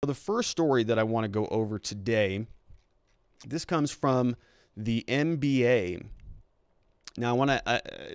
The first story that I want to go over today, this comes from the NBA. Now,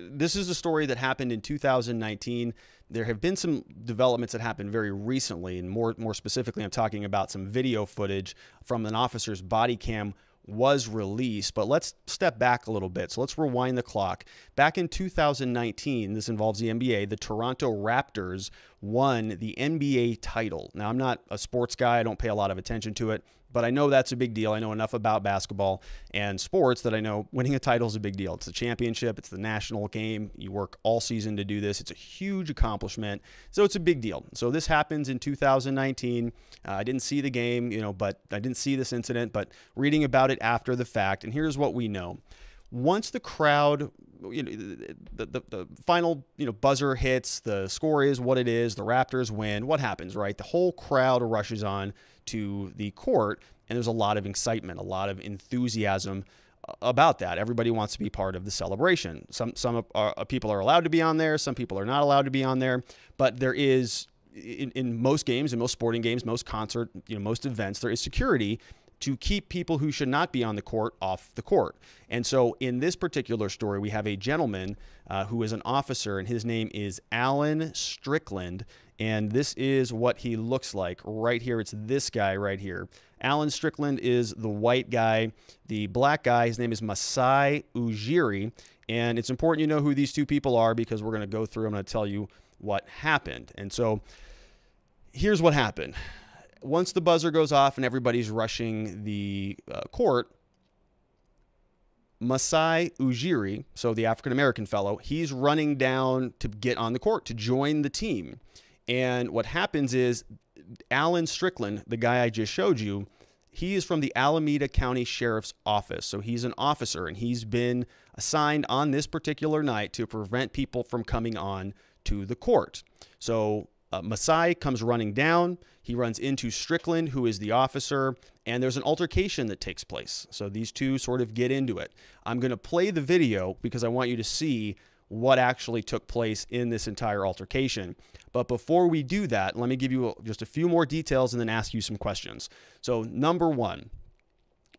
this is a story that happened in 2019. There have been some developments that happened very recently, and more specifically, I'm talking about some video footage from an officer's body cam was released. But let's step back a little bit. So let's rewind the clock. Back in 2019, this involves the NBA, the Toronto Raptors won the NBA title. Now, I'm not a sports guy. I don't pay a lot of attention to it, but I know that's a big deal. I know enough about basketball and sports that I know winning a title is a big deal. It's a championship. It's the national game. You work all season to do this. It's a huge accomplishment. So it's a big deal. So this happens in 2019. I didn't see the game, but I didn't see this incident, but reading about it after the fact. And here's what we know. Once the crowd, the final, buzzer hits, the score is what it is, the Raptors win, what happens, right? The whole crowd rushes on to the court, and there's a lot of excitement, a lot of enthusiasm about that. Everybody wants to be part of the celebration. Some people are allowed to be on there, some people are not allowed to be on there, but there is, in most games, in most sporting games, most concert, most events, there is security to keep people who should not be on the court off the court. And so in this particular story, we have a gentleman who is an officer, and his name is Alan Strickland. And this is what he looks like right here. It's this guy right here. Alan Strickland is the white guy. The black guy, his name is Masai Ujiri. And it's important you know who these two people are, because we're going to go through, I'm going to tell you what happened. And so here's what happened. Once the buzzer goes off and everybody's rushing the court, Masai Ujiri, so the African-American fellow, he's running down to get on the court, to join the team. And what happens is Alan Strickland, the guy I just showed you, he is from the Alameda County Sheriff's Office. So he's an officer, and he's been assigned on this particular night to prevent people from coming on to the court. So Masai comes running down. He runs into Strickland, who is the officer, and there's an altercation that takes place. So these two sort of get into it. I'm going to play the video because I want you to see what actually took place in this entire altercation. But before we do that, let me give you just a few more details and then ask you some questions. So number one,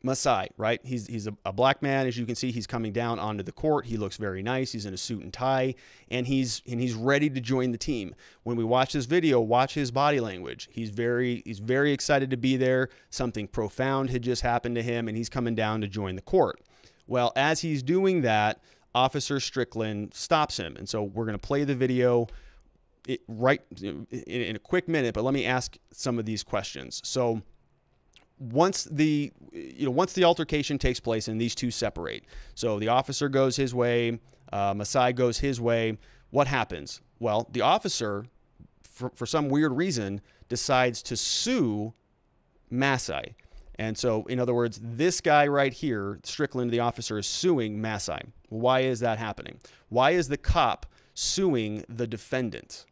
Masai, right? He's a black man. As you can see, he's coming down onto the court. He looks very nice. He's in a suit and tie, and he's ready to join the team. When we watch this video, watch his body language. He's very excited to be there. Something profound had just happened to him, and he's coming down to join the court. Well, as he's doing that, Officer Strickland stops him, and so we're going to play the video right in a quick minute. But let me ask some of these questions. So once the altercation takes place and these two separate, so the officer goes his way, Masai goes his way, what happens? Well, the officer, for some weird reason, decides to sue Masai. And so, in other words, this guy right here, Strickland, the officer, is suing Masai. Why is that happening? Why is the cop suing the defendant?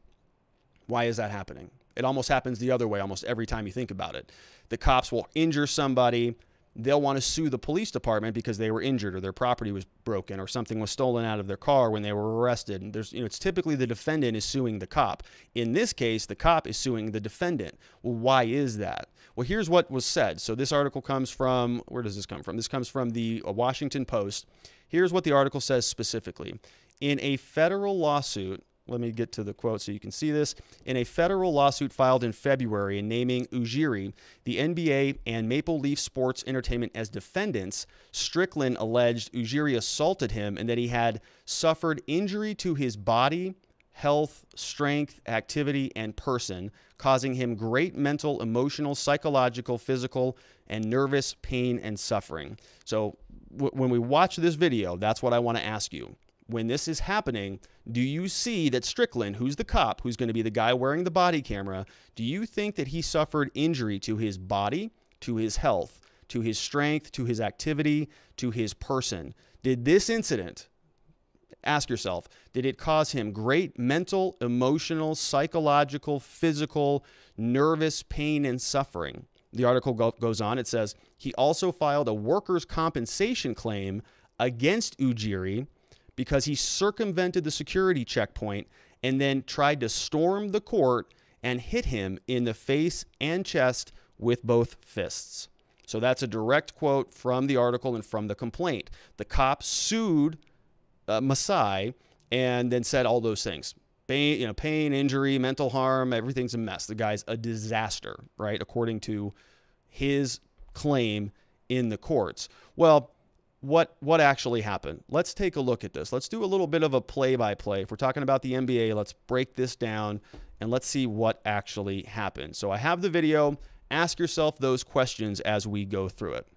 Why is that happening? It almost happens the other way almost every time you think about it. The cops will injure somebody. They'll want to sue the police department because they were injured or their property was broken or something was stolen out of their car when they were arrested. And it's typically the defendant is suing the cop. In this case, the cop is suing the defendant. Well, why is that? Well, here's what was said. So this article comes from, where does this come from? This comes from the Washington Post. Here's what the article says specifically. In a federal lawsuit, let me get to the quote so you can see this. In a federal lawsuit filed in February naming Ujiri, the NBA, and Maple Leaf Sports Entertainment as defendants, Strickland alleged Ujiri assaulted him and that he had suffered injury to his body, health, strength, activity, and person, causing him great mental, emotional, psychological, physical, and nervous pain and suffering. So when we watch this video, that's what I want to ask you. When this is happening, do you see that Strickland, who's the cop, who's going to be the guy wearing the body camera, do you think that he suffered injury to his body, to his health, to his strength, to his activity, to his person? Did this incident, ask yourself, did it cause him great mental, emotional, psychological, physical, nervous pain and suffering? The article goes on. It says, he also filed a workers' compensation claim against Ujiri because he circumvented the security checkpoint and then tried to storm the court and hit him in the face and chest with both fists. So that's a direct quote from the article and from the complaint. The cop sued Masai and then said all those things. Pain, injury, mental harm, everything's a mess. The guy's a disaster, right? According to his claim in the courts. Well, what actually happened? Let's take a look at this. Let's do a little bit of a play-by-play. If we're talking about the NBA, let's break this down and let's see what actually happened. So I have the video. Ask yourself those questions as we go through it.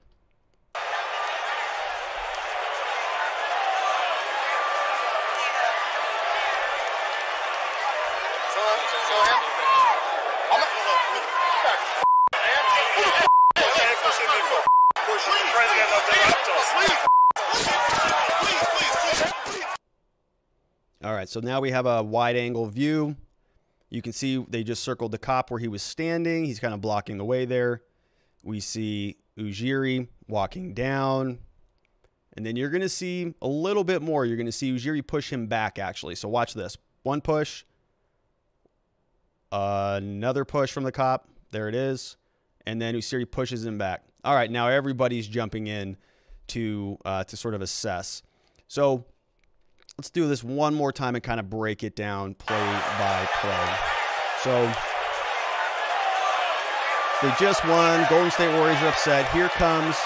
All right, so now we have a wide angle view. You can see they just circled the cop where he was standing. He's kind of blocking the way there. We see Ujiri walking down. And then you're going to see a little bit more. You're going to see Ujiri push him back, actually. So watch this. One push. Another push from the cop. There it is. And then Ujiri pushes him back. All right, now everybody's jumping in to sort of assess. So let's do this one more time and kind of break it down play by play. So they just won. Golden State Warriors are upset. Here comes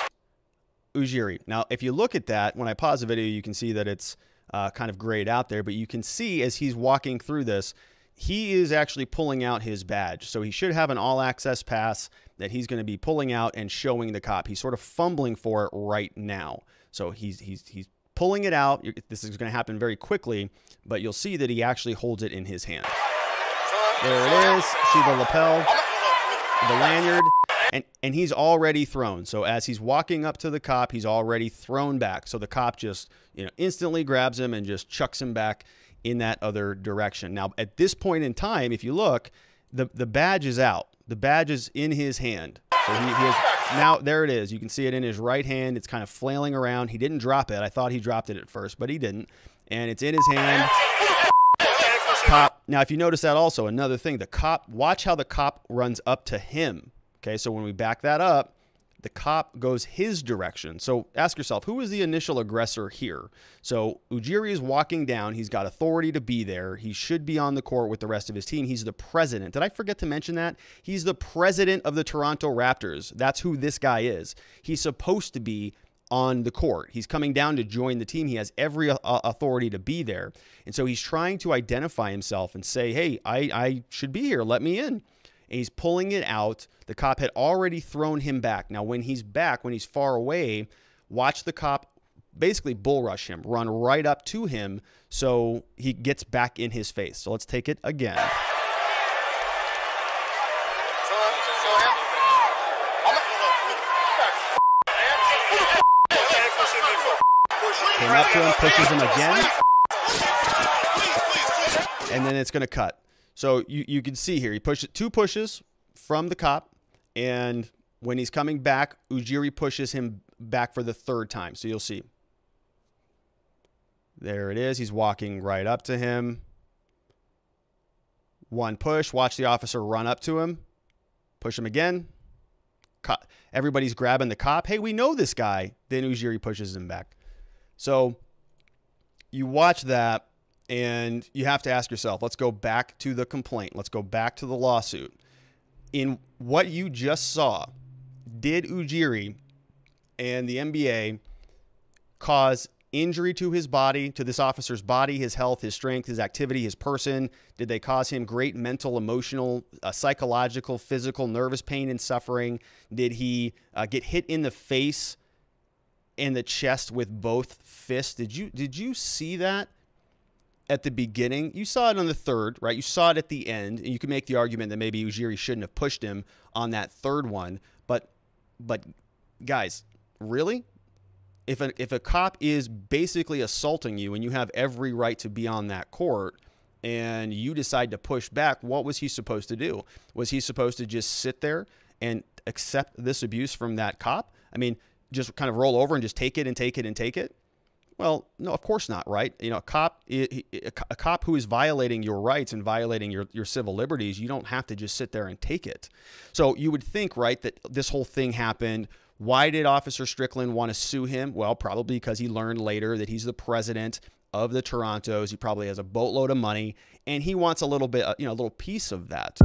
Ujiri. Now, if you look at that, when I pause the video, you can see that it's kind of grayed out there. But you can see as he's walking through this, he is actually pulling out his badge. So he should have an all-access pass that he's going to be pulling out and showing the cop. He's sort of fumbling for it right now. So he's pulling it out. This is going to happen very quickly, but you'll see that he actually holds it in his hand. There it is. See the lapel, the lanyard, and he's already thrown. So as he's walking up to the cop, he's already thrown back. So the cop just instantly grabs him and just chucks him back in that other direction. Now, at this point in time, if you look, the badge is out. The badge is in his hand. So he has, now, there it is. You can see it in his right hand. It's kind of flailing around. He didn't drop it. I thought he dropped it at first, but he didn't. And it's in his hand. Cop. Now, if you notice that also, another thing, the cop, watch how the cop runs up to him. Okay, so when we back that up, the cop goes his direction. So ask yourself, who is the initial aggressor here? So Ujiri is walking down. He's got authority to be there. He should be on the court with the rest of his team. He's the president. Did I forget to mention that? He's the president of the Toronto Raptors. That's who this guy is. He's supposed to be on the court. He's coming down to join the team. He has every authority to be there. And so he's trying to identify himself and say, hey, I should be here. Let me in. And he's pulling it out. The cop had already thrown him back. Now, when he's back, when he's far away, watch the cop basically bull rush him, run right up to him so he gets back in his face. So let's take it again. Came up to him, pushes him again. And then it's going to cut. So you can see here, he pushes two pushes from the cop, and when he's coming back, Ujiri pushes him back for the third time. So you'll see. There it is. He's walking right up to him. One push. Watch the officer run up to him. Push him again. Cut. Everybody's grabbing the cop. Hey, we know this guy. Then Ujiri pushes him back. So you watch that. And you have to ask yourself, let's go back to the complaint. Let's go back to the lawsuit. In what you just saw, did Ujiri and the NBA cause injury to his body, to this officer's body, his health, his strength, his activity, his person? Did they cause him great mental, emotional, psychological, physical, nervous pain and suffering? Did he get hit in the face and the chest with both fists? Did you see that? At the beginning, you saw it on the third, right? You saw it at the end, and you can make the argument that maybe Ujiri shouldn't have pushed him on that third one. But guys, really? If a cop is basically assaulting you and you have every right to be on that court and you decide to push back, what was he supposed to do? Was he supposed to just sit there and accept this abuse from that cop? I mean, just kind of roll over and just take it and take it and take it? Well, no, of course not, right? You know, a cop who is violating your rights and violating your civil liberties, you don't have to just sit there and take it. So you would think, right, that this whole thing happened. Why did Officer Strickland want to sue him? Well, probably because he learned later that he's the president of the Torontos. He probably has a boatload of money, and he wants a little bit, a little piece of that.